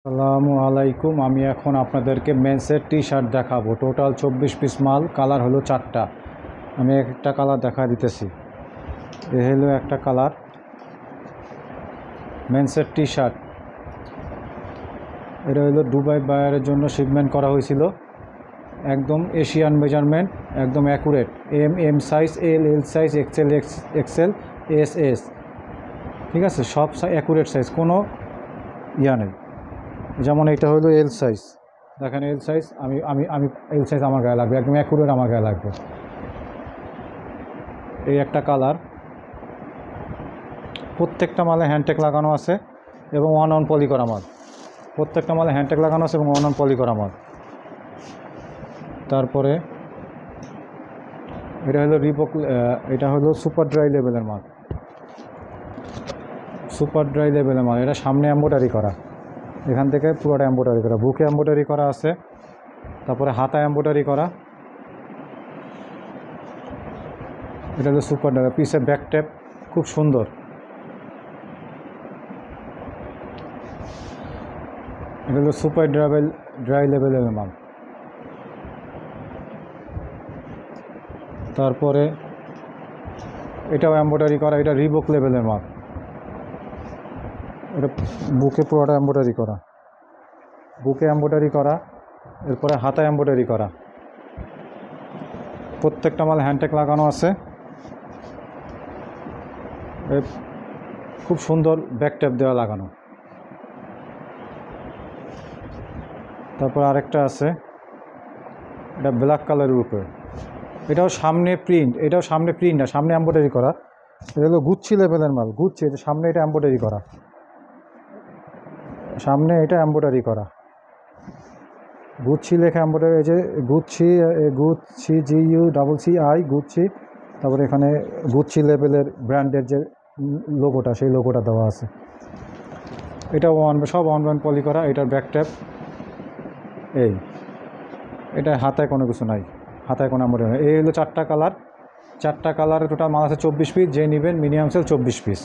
আসসালামু আলাইকুম। আমি এখন আপনাদেরকে মেন্সের টি শার্ট দেখাবো। টোটাল 24 পিস মাল, কালার হলো 4টা। আমি একটা কালার দেখা দিতেছি। এ হলো একটা কালার মেন্সের টি শার্ট। এটা হলো দুবাই বায়ারের জন্য শিপমেন্ট করা হয়েছিল। একদম এশিয়ান মেজারমেন্ট, একদম accurate. M size, L size, XL, S. ঠিক আছে, সব অ্যাকুরেট সাইজ, কোনো ইয়া নেই। যেমন এটা হলো এল সাইজ, দেখেন এল সাইজ। আমি আমি আমি এল সাইজ আমার গায়ে লাগবে, একদম অ্যাকুরেট আমার গায়ে লাগবে। এই একটা কালার। প্রত্যেকটা মালে হ্যান্ডটেক লাগানো আছে এবং ওয়ান অন পলি করা মাল। প্রত্যেকটা মালে হ্যান্ডটেক লাগানো আছে এবং ওয়ান অন পলি করা মাল। তারপরে এটা হলো রিবক, এটা হলো সুপার ড্রাই লেভেলের মাল। সুপার ড্রাই লেভেলের মাল। এটা সামনে এম্ব্রয়ডারি করা, এখান থেকে পুরোটা এম্ব্রয়ডারি করা, বুকে এম্ব্রয়ডারি করা আছে, তারপরে হাতা এম্ব্রয়ডারি করা। এটা হলো সুপার ড্রাই, পিসে ব্যাক ট্যাপ খুব সুন্দর। এটা হলো সুপার ড্রাই লেভেলের মাল। তারপরে এটাও এম্ব্রয়ডারি করা, এটা রিবক লেভেলের মাল। এটা বুকে পুরোটা এম্ব্রয়ডারি করা, বুকে এম্ব্রয়ডারি করা, এরপরে হাতা এম্ব্রয়ডারি করা। প্রত্যেকটা মাল হ্যান্ডটেক লাগানো আছে। খুব সুন্দর ব্যাক ট্যাপ দেওয়া লাগানো। তারপর আরেকটা আছে, এটা ব্ল্যাক কালারের উপরে। এটাও সামনে প্রিন্ট, এটাও সামনে প্রিন্ট না, সামনে এম্ব্রয়ডারি করা। এটা হলো গুচ্ছি লেভেলের মাল, গুচ্ছি। এটা সামনে, এটা এম্ব্রয়ডারি করা, সামনে এটা এম্ব্রয়ডারি করা, গুচ্ছি লেখা এম্ব্রয়ডারি। এই যে গুচ্ছি, গুচ্ছি GUCCI গুচ্ছি। তারপরে এখানে গুচ্ছি লেভেলের ব্র্যান্ডের যে লোগোটা, সেই লোগোটা দেওয়া আছে। এটা সব ওয়ান পলি করা। এটার ব্যাক ট্যাপ এই, এটা হাতায় কোনো কিছু নাই, হাতায় কোনো এম্ব্রয়ডারি নেই। এই হলো 4টা কালার। 4টা কালারে টোটাল মাল আছে 24 পিস। যে নেবেন মিনিমাম সেল 24 পিস।